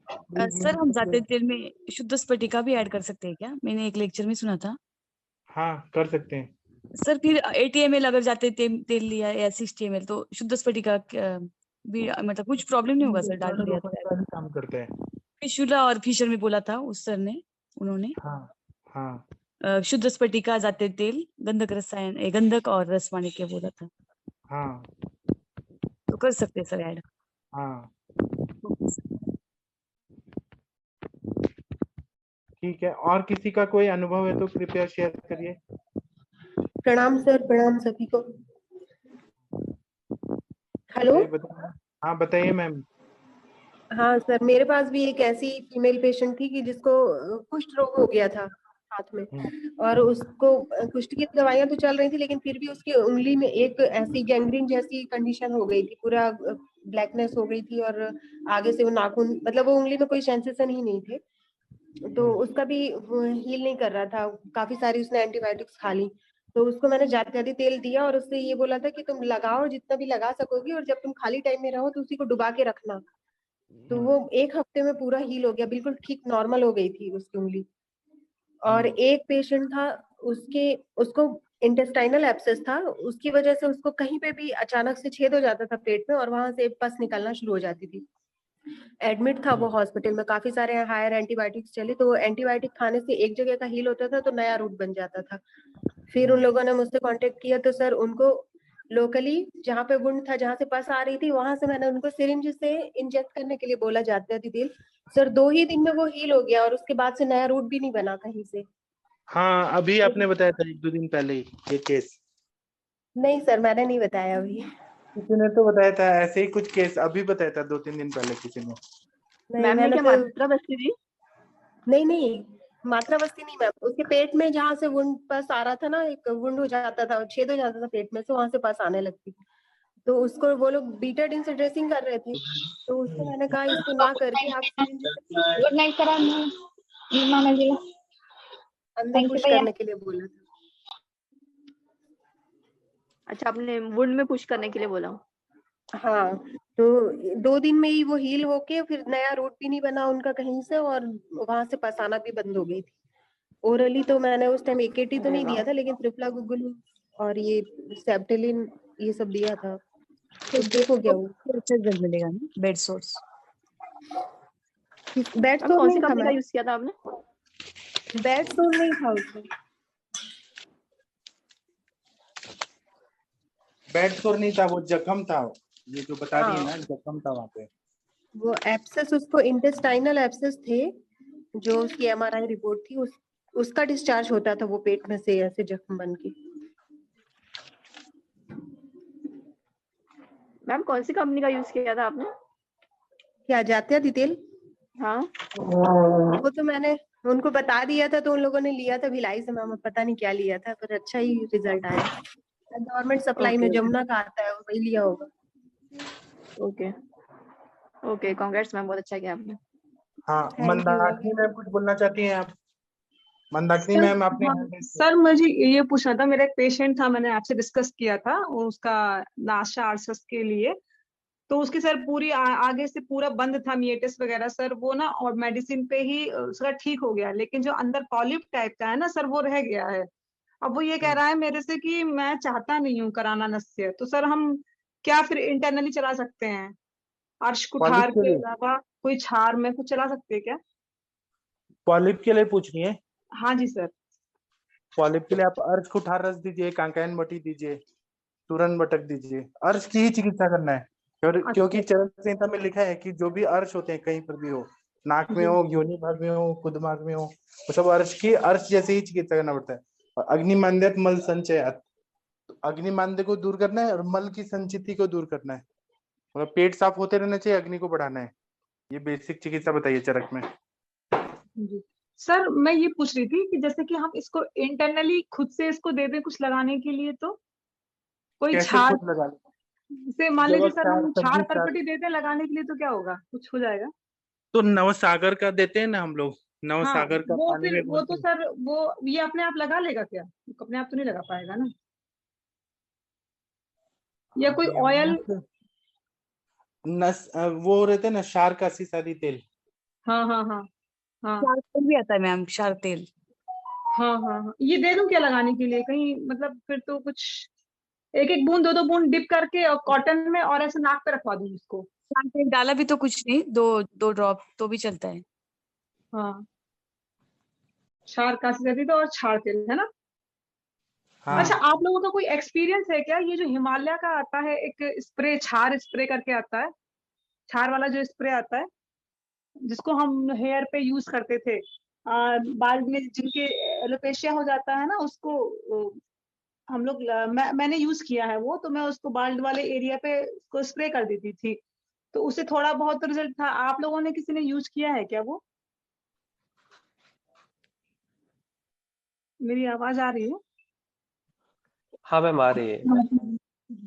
प्लीज, सर हम म्यूट जाते करिए। तेल में शुद्ध स्फटिका भी ऐड कर सकते हैं क्या? मैंने एक लेक्चर में सुना था। हाँ कर सकते हैं। सर फिर 80 ml अगर जाते तेल लिया या 60 ml तो शुद्ध स्फटिका भी मतलब कुछ प्रॉब्लम नहीं होगा सर डाल लिया तो? का भी काम करते हैं। फिशुला और फिशर में बोला था उस सर ने, उन्होंने हाँ हाँ शुद्ध स्फटिका जाते तेल गंधक रसायन गंधक और रस माणिक्य बोला था, हाँ तो कर सकते हैं सर ऐड। हाँ ठीक है। और किसी का कोई अनुभव है तो कृपया शेयर करिए। प्रणाम सर, प्रणाम सभी को। हेलो। बताइए। हाँ बताइए मैम। हाँ सर, मेरे पास भी एक ऐसी फीमेल पेशेंट थी कि जिसको कुष्ठ रोग हो गया था हाथ में, और उसको कुष्ठ की दवाइयां तो चल रही थी, लेकिन फिर भी उसकी उंगली में एक ऐसी गैंग्रीन जैसी कंडीशन हो गई थी, पूरा ब्लैकनेस हो गई थी, और आगे से वो नाखून, मतलब वो उंगली में कोई सेंसेशन ही नहीं थे। तो उसका भी हील नहीं कर रहा था, काफी सारी उसने एंटीबायोटिक्स खा ली, तो उसको मैंने जात्यंती तेल दिया और उससे ये बोला था कि तुम लगाओ जितना भी लगा सकोगी, और जब तुम खाली टाइम में रहो तो उसी को डुबा के रखना। तो वो 1 हफ्ते में पूरा हील हो गया, बिल्कुल ठीक नॉर्मल हो गई थी उसकी उंगली। और एक पेशेंट था, उसको इंटेस्टाइनल एब्सेस था, उसकी वजह से उसको कहीं पे भी अचानक से छेद हो जाता था पेट में और वहां से पस निकलना शुरू हो जाती थी। एडमिट था वो हॉस्पिटल में, काफी सारे हायर एंटीबायोटिक्स चले, तो एंटीबायोटिक खाने से एक जगह का हील होता था तो नया रूट बन जाता था। फिर उन लोगों ने मुझसे कांटेक्ट किया, तो सर उनको लोकली जहाँ पे वुंड था, जहाँ से पस आ रही थी, वहां से मैंने उनको सिरिंज से इंजेक्ट करने के लिए बोला जात्यंती तेल। सर 2 ही दिन में वो हील हो गया और उसके बाद से नया रूट भी नहीं बना कहीं से। हाँ, अभी आपने बताया था 1-2 दिन पहले ही ये केस। नहीं सर, मैंने नहीं बताया अभी। किसी ने तो बताया था ऐसे ही कुछ केस, अभी बताया था 2-3 दिन पहले किसी ने। नहीं, मैम ने मैंने क्या तो मात्रा बस्ती दी? नहीं मात्रा बस्ती नहीं मैम, उसके पेट में जहाँ से वुंड पस आ रहा था ना, एक वुंड हो जाता था, छेद हो जाता था पेट में से, वहां से पस आने लगती थी। तो उसको वो लोग बीटाडीन से ड्रेसिंग कर रहे थे, तो उसको मैंने कहा इसको ना करके आप सिरिंज से गुड नाइट करा मामा जी। अंदर थैंक यू पुश भैया। करने के लिए बोला था। अच्छा, आपने वुंड में पुश करने के लिए बोला? हाँ, तो 2 दिन में ही वो हील होके फिर नया रूट भी नहीं बना उनका कहीं से, और वहां से पस आना भी बंद हो गई थी। ओरली तो मैंने उस टाइम एकेटी तो नहीं दिया था, लेकिन त्रिफ्लागुगुल और ये सेप्टेलिन ये सब दिया था, तो ठीक हो गया वो। अच्छा रिजल्ट मिलेगा ना बेड सोर्स। बेड मैम सोर कौन सी नहीं था कंपनी का मैम, यूज किया था आपने? बेड सोर नहीं था उसमें। बेड सोर नहीं था, वो जख्म था, ये जो बता रही है हाँ, ना, जख्म था वहां पे। वो एब्सेस, उसको इंटेस्टाइनल एब्सेस थे, जो उसकी एमआरआई रिपोर्ट थी, उसका डिस्चार्ज होता था वो पेट में से ऐसे जख्म बन के। मैम कौन सी कंपनी का यूज किया था आपने? क्या जात्यंती तेल? हाँ, वो तो मैंने उनको बता दिया था, तो उन लोगों ने लिया था भिलाई से मैम, पता नहीं क्या लिया था, पर अच्छा ही रिजल्ट आया। गवर्नमेंट सप्लाई में ओके जमुना का आता है, वही लिया होगा। ओके ओके, कांग्रेट्स मैम, बहुत अच्छा किया आपने। हाँ, थैंक यू। मंदाकिनी मैम कुछ बोलना चाहती हैं आप? मंदाकिनी सर, मैम आपने हाँ, hand raise किया। सर मुझे ये पूछना था, मेरा एक पेशेंट था, मैंने आपसे डिस्कस किया था उसका नासा आर्सस के लिए, तो उसकी सर पूरी आगे से पूरा बंद था मिएटिस वगैरह सर, वो ना और मेडिसिन पे ही उसका ठीक हो गया, लेकिन जो अंदर पॉलिप टाइप का है ना सर, वो रह गया है। अब वो ये कह रहा है मेरे से कि मैं चाहता नहीं हूँ कराना नस्य, तो सर हम क्या फिर इंटरनली चला सकते हैं? अर्श पॉलिप कुठार के के लिए, अलावा कोई छार में कुछ चला सकते हैं क्या? पॉलिप के लिए पूछ रही है? हाँ जी सर। पॉलिप के लिए आप अर्श कुठार रस दीजिए, कांकायन मटी दीजिए, तुरन बटक दीजिए, अर्श की ही चिकित्सा करना है। क्योंकि चरण संहिता में लिखा है कि जो भी अर्श होते हैं कहीं पर भी हो, नाक में जी हो, योनि भाग में हो, खुदमाग में हो, वो सब अर्श जैसे ही चिकित्सा करना पड़ता है। और अग्निमांद्यत मल संचयात, तो अग्निमांद्य को दूर करना है और मल की संचिति को दूर करना है, मतलब पेट साफ होते रहना चाहिए, अग्नि को बढ़ाना है। ये बेसिक चिकित्सा बताइए चरक में। जी सर, मैं ये पूछ रही थी कि जैसे कि हम इसको इंटरनली खुद से इसको दे दें कुछ लगाने के लिए, तो कोई कैसे छार खुद लगा ले? से मान लीजिए सर चार हम सब्जी छार चार, करपटी देते हैं लगाने के लिए, तो क्या होगा, कुछ हो जाएगा? तो नवसागर का देते हैं ना हम लोग, हाँ, नवसागर का वो पानी फिर में वो घोल तो के। सर वो ये अपने आप लगा लेगा क्या? अपने आप तो नहीं लगा पाएगा ना, या कोई ऑयल? वो रहते हैं ना शार का सीसादी तेल। हाँ हाँ हाँ हाँ क्षार तेल भी आता है मैम, क्षार तेल। हाँ हाँ हाँ, ये दे दूं क्या लगाने के लिए कहीं, मतलब फिर तो कुछ एक एक बूंद 2-2 बूंद डिप करके और कॉटन में और ऐसे नाक पे रखवा दूं इसको? क्षार तेल डाला भी तो कुछ नहीं, 2 ड्रॉप तो भी चलता है। हाँ, क्षार कासी तो और क्षार तेल है ना? हाँ। अच्छा, आप लोगों का कोई एक्सपीरियंस है क्या, ये जो हिमालय का आता है एक स्प्रे, छार स्प्रे करके आता है, छार वाला जो स्प्रे आता है जिसको हम हेयर पे यूज करते थे, बाल में जिनके एलोपेशिया हो जाता है ना, उसको हम लोग मैंने यूज किया है वो, तो मैं उसको बाल वाले एरिया पे उसको स्प्रे कर देती थी, तो उससे थोड़ा बहुत रिजल्ट था। आप लोगों ने किसी ने यूज किया है क्या वो? मेरी आवाज आ रही है? हाँ मैम आ रही है।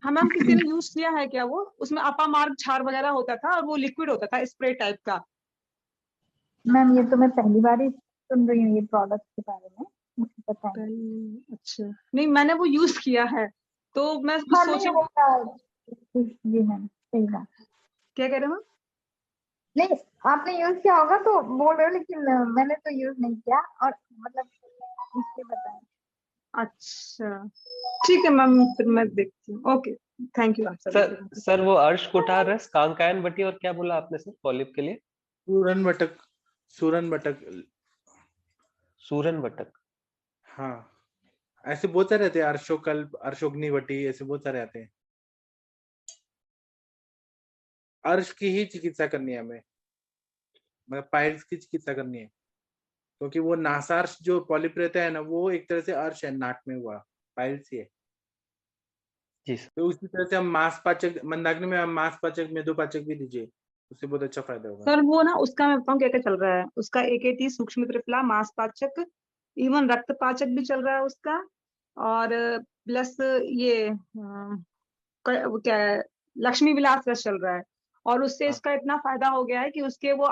हाँ मैम, किसी ने यूज किया है क्या वो? उसमें अपा मार्ग छार वगैरह होता था और वो लिक्विड होता था स्प्रे टाइप का। मैम ये तो मैं पहली बार ही सुन रही हूँ ये प्रोडक्ट के बारे में, मुझे पता है। अच्छा, नहीं मैंने वो यूज किया है, तो मैं कुछ हाँ नहीं सोची। होगा जी मैम, सही बात। क्या कह रहे हो? नहीं आपने यूज किया होगा तो बोल रहे हो, लेकिन मैंने तो यूज नहीं किया, और मतलब इसलिए बताया। अच्छा ठीक है मैम, फिर मैं देखती हूँ। ओके, थैंक यू आप सर सभी। सर वो अर्श कुठार रस कांकायन बटी और क्या बोला आपने सर पॉलिप के लिए? सूरन बटक, सूरन बटक। सूरन बटक। हाँ, ऐसे बहुत सारे रहते हैं, अर्शोकल्प, अर्शोग्निवटी, ऐसे बहुत सारे आते हैं। अर्श की ही चिकित्सा करनी है हमें, मतलब पाइल्स की चिकित्सा करनी है, क्योंकि वो नासार्श जो पॉलिप रहता है ना, वो एक तरह से अर्श है, नाक में हुआ पाइल्स ही है। जी तो उसी तरह से हम मांसपाचक, मंदाग्नि में हम मांसपाचक, मेदोपाचक भी दीजिए, उससे बहुत अच्छा फायदा होगा। सर वो ना उसका मैं बताऊँ क्या क्या चल रहा है, उसका AKT, सूक्ष्म त्रिफला, मांसपाचक, इवन रक्तपाचक भी चल रहा है उसका, और प्लस ये वो क्या है, लक्ष्मी विलास रस चल रहा है। और उससे इसका इतना फायदा हो गया है कि उसके वो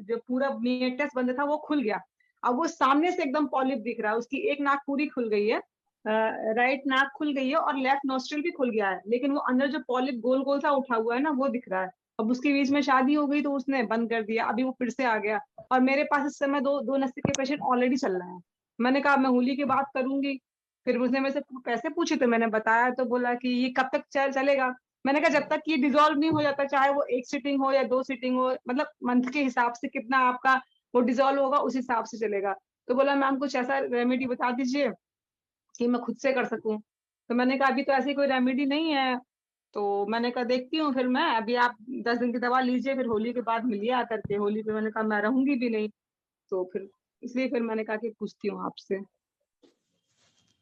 जो पूरा नियटेस बंद था वो खुल गया। अब वो सामने से एकदम पॉलिप दिख रहा है, उसकी एक नाक पूरी खुल गई है, राइट नाक खुल गई है, और लेफ्ट नोस्ट्रिल भी खुल गया है, लेकिन वो अंदर जो पॉलिप गोल गोल सा उठा हुआ है ना, वो दिख रहा है। अब उसके बीच में शादी हो गई तो उसने बंद कर दिया, अभी वो फिर से आ गया। और मेरे पास इस समय दो नस्तिक के पेशेंट ऑलरेडी चल रहे हैं। मैंने कहा मैं होली की बात करूंगी, फिर उसने मेरे से पैसे पूछे तो मैंने बताया, तो बोला कि ये कब तक चलेगा। मैंने कहा जब तक ये डिजोल्व नहीं हो जाता, चाहे वो 1 सीटिंग हो या 2 सीटिंग हो, मतलब मंथ के हिसाब से कितना आपका वो डिजोल्व होगा उस हिसाब से चलेगा। तो बोला मैम कुछ ऐसा रेमेडी बता दीजिए कि मैं खुद से कर सकूं। तो मैंने कहा अभी तो ऐसी कोई रेमेडी नहीं है, तो मैंने कहा देखती हूँ फिर मैं, अभी आप 10 दिन की दवा लीजिए, फिर होली के बाद मिलिए आकर के। होली पे मैंने कहा मैं रहूंगी भी नहीं, तो फिर इसलिए फिर मैंने कहा कि पूछती हूँ आपसे।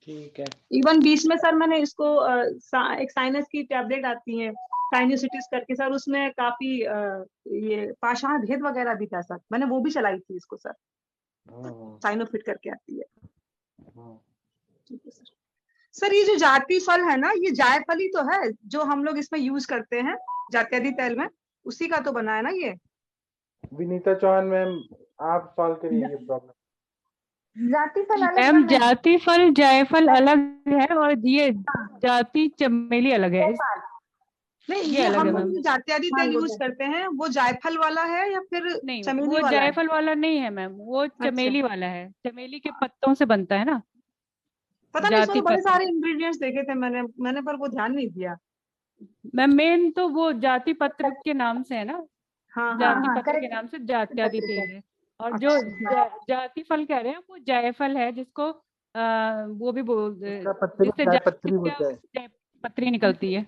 ठीक है। इवन बीच में सर मैंने इसको एक साइनस की टैबलेट आती है साइनोसिटिस करके सर, उसमें काफी ये पाषाण भेद वगैरह भी था सर, मैंने वो भी चलाई थी इसको सर, साइनोफिट करके आती है। ठीक है सर। सर ये जो जाति फल है ना, ये जायफल ही तो है जो हम लोग इसमें यूज करते हैं जात्यादि तेल में, उसी का तो बना है ना ये? विनीता चौहान मैम, आप सॉल्व करिए ये प्रॉब्लम। जाति फल अलग मैम बना है। जाति फल जायफल अलग है, और ये जाति चमेली अलग है। नहीं ये ये अलग हम है लोग मैम। जो जात्यादि तेल यूज करते हैं वो जायफल वाला है या फिर नहीं, चमेली वो वाला है? जायफल वाला नहीं है मैम, वो अच्छा, चमेली वाला है। चमेली के पत्तों से बनता है ना, पता नहीं इसमें जाति तो बड़े पत्र। सारे इंग्रेडिएंट्स देखे थे मैंने पर वो ध्यान नहीं दिया। मैम मेन तो वो जाति पत्र के नाम से है ना, हाँ हाँ जाति हाँ पत्र के करेक्ट। नाम से जात्यादि तेल है। और जो अच्छा जाति फल कह रहे हैं वो जायफल है, जिसको वो भी बोल पत्री, जिससे चाय जायफल पत्री क्या बोलते हैं। जाय पत्री निकलती है।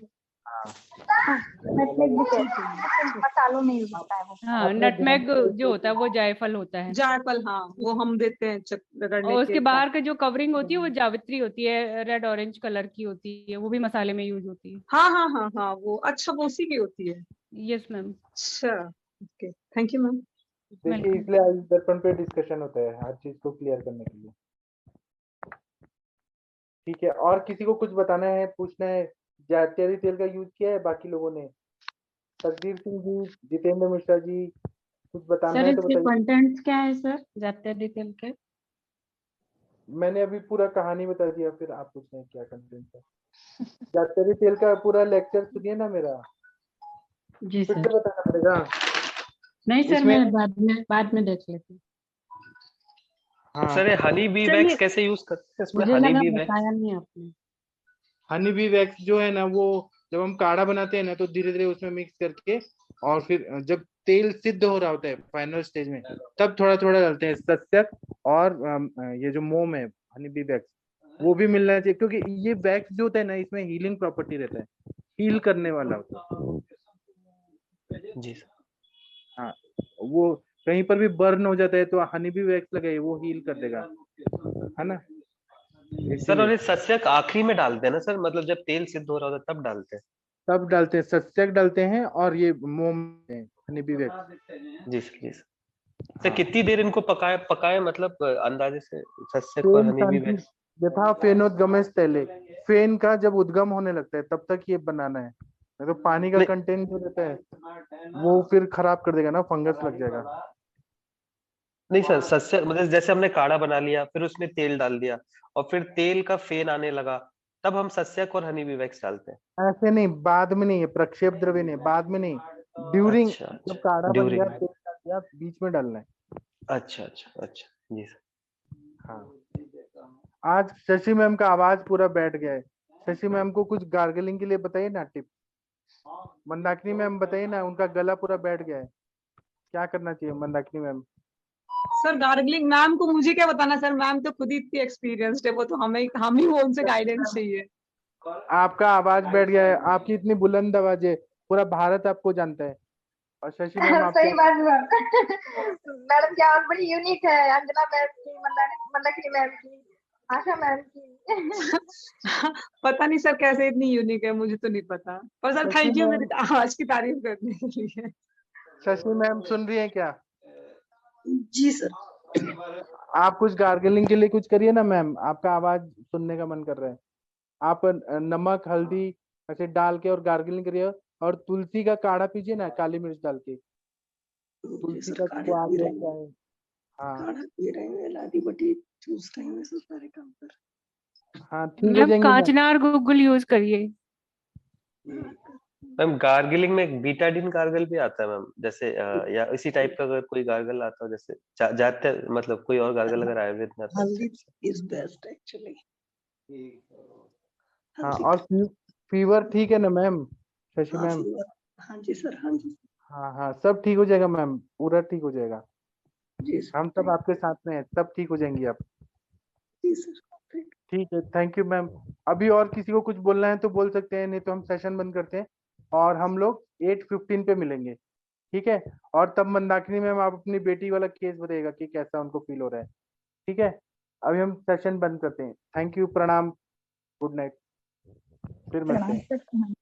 नटमेग भी कहते हैं, लेकिन मसालों में यूज होता है वो। हाँ, नटमेग जो होता है वो जायफल होता है। जायफल, हाँ वो हम देते हैं रगड़ने और उसके के बाहर का जो कवरिंग होती है वो जावित्री होती है, रेड ऑरेंज कलर की होती है, वो भी मसाले में यूज होती है। हाँ हाँ हाँ हाँ वो अच्छा वो उसी की होती है। Yes ma'am. अच्छा ओके, थैंक यू मैम। देखिए वेलकम। इसलिए आज दर्पण पे डिस्कशन होता है हर चीज को क्लियर करने के लिए। ठीक है, और किसी को कुछ बताना है, पूछना है? जात्यादि तेल का यूज किया है बाकी लोगों ने? तकदीर सिंह जी, जितेंद्र मिश्रा जी, कुछ बताना सर है तो इसके बताइए। कंटेंट्स क्या है सर जात्यादि तेल के? मैंने अभी पूरा कहानी बता दिया, फिर आप पूछ रहे हैं क्या कंटेंट है। जात्यादि तेल का पूरा लेक्चर सुनिए ना मेरा, जी फिर सर। से बताना पड़ेगा। नहीं सर, इसमें मैं बाद में देख लेती हूँ। हाँ, सर ये हनी बी चलिए। वैक्स कैसे यूज करते हैं इसमें? मुझे हनी लगा बी वैक्स। बताया नहीं आपने। हनी बी वैक्स जो है ना, वो जब हम काढ़ा बनाते हैं ना, तो धीरे धीरे उसमें मिक्स करके, और फिर जब तेल सिद्ध हो रहा होता है फाइनल स्टेज में, तब थोड़ा थोड़ा डालते हैं सस्यक, और ये जो मोम है हनी बी वैक्स, वो भी मिलना चाहिए, क्योंकि ये वैक्स जो होता है ना, इसमें हीलिंग प्रॉपर्टी रहता है, हील करने वाला होता है। जी सर। हाँ, वो कहीं पर भी बर्न हो जाता है तो हनी बी वैक्स लगाइए, वो हील कर देगा, है ना? सर और इसीलिए ये सस्यक आखिरी में डालते हैं ना सर, मतलब जब तेल सिद्ध हो रहा होता है तब डालते हैं? तब डालते हैं, सस्यक डालते हैं, और ये मोम हनी बी वैक्स। जी सर, जी सर। सर कितनी देर इनको पकाए मतलब अंदाजे से, सस्यक और फेन हनी बी शांति वैक्स? यथा फेनोद्गमश तैले, फेन का जब उद्गम होने लगता है तब तक ये बनाना है, नहीं तो पानी का नहीं कंटेंट जो रहता है वो फिर खराब कर देगा ना, फंगस लग जाएगा। नहीं सर, सस्य मतलब जैसे हमने काढ़ा बना लिया, फिर उसमें तेल डाल दिया और फिर तेल का फेन आने लगा, तब हम सस्यक और हनी बी वैक्स डालते हैं। ऐसे नहीं, बाद में नहीं है, प्रक्षेप द्रव्य नहीं, बाद में नहीं, ड्यूरिंग अच्छा जब अच्छा, काढ़ा बन गया ड्यूरिंग। तेल डाल दिया, बीच में डालना है। अच्छा अच्छा अच्छा, जी सर। हाँ, आज शशि मैम का आवाज पूरा बैठ गया है। शशि मैम को कुछ गार्गलिंग के लिए बताइए ना टिप। मंदाकिनी मैम बताइए ना, उनका गला पूरा बैठ गया है, क्या करना चाहिए Mandakini ma'am? Sir gargling ma'am को मुझे क्या बताना सर, मैम तो खुद ही इतनी एक्सपीरियंस्ड है, वो तो हम ही वो उनसे गाइडेंस चाहिए। आपका आवाज बैठ गया है, आपकी इतनी बुलंद आवाज है, पूरा भारत आपको जानता है। और शशि मैम आपके सही बात मैडम की आवाज बड़ी यूनिक है, अंजना मैम की, मंदाकिनी मैम की, आशा मैम की। पता नहीं सर कैसे इतनी यूनिक है, मुझे तो नहीं पता, पर sir Shashi thank you ma'am, मेरी आवाज की तारीफ करने के लिए। शशि मैम सुन रही है क्या? जी सर। आप कुछ गार्गलिंग के लिए कुछ करिए ना मैम, आपका आवाज सुनने का मन कर रहा है। आप नमक हल्दी ऐसे डाल के और गार्गलिंग करिए, और तुलसी का काढ़ा पीजिए ना, काली मिर्च डाल के। तुलसी का स्वाद रहता है। हाँ काढ़ा पी रहे हैं, इलायची बटी चूस रहे हैं, सब सारे काम कर हाँ, ठीक हो मैम जाएंगे मैम। कांचनार गूगल यूज करिए। मैम गार्गलिंग में एक बीटाडिन गार्गल भी आता है मैम, जैसे या इसी टाइप का अगर कोई गार्गल आता हो, जैसे जाते मतलब कोई और गार्गल अगर आयुर्वेद में आता है उस हल्दी टाइप से। Is best actually. हाँ, और फीवर ठीक है ना मैम शशि हाँ मैम? फीवर, हाँ जी सर, हाँ जी हाँ हाँ, सब ठीक हो जाएगा मैम, पूरा ठीक हो जाएगा। जी सर, हम सब आपके साथ में हैं, सब ठीक हो जाएंगी आप। जी सर। ठीक है, थैंक यू मैम। अभी और किसी को कुछ बोलना है तो बोल सकते हैं, नहीं तो हम सेशन बंद करते हैं और हम लोग 8:15 पे मिलेंगे, ठीक है? और तब मंदाकिनी मैम आप अपनी बेटी वाला केस बताइएगा कि कैसा उनको फील हो रहा है, ठीक है? अभी हम सेशन बंद करते हैं। थैंक यू, प्रणाम, गुड नाइट, फिर मिलते हैं। प्रणाम।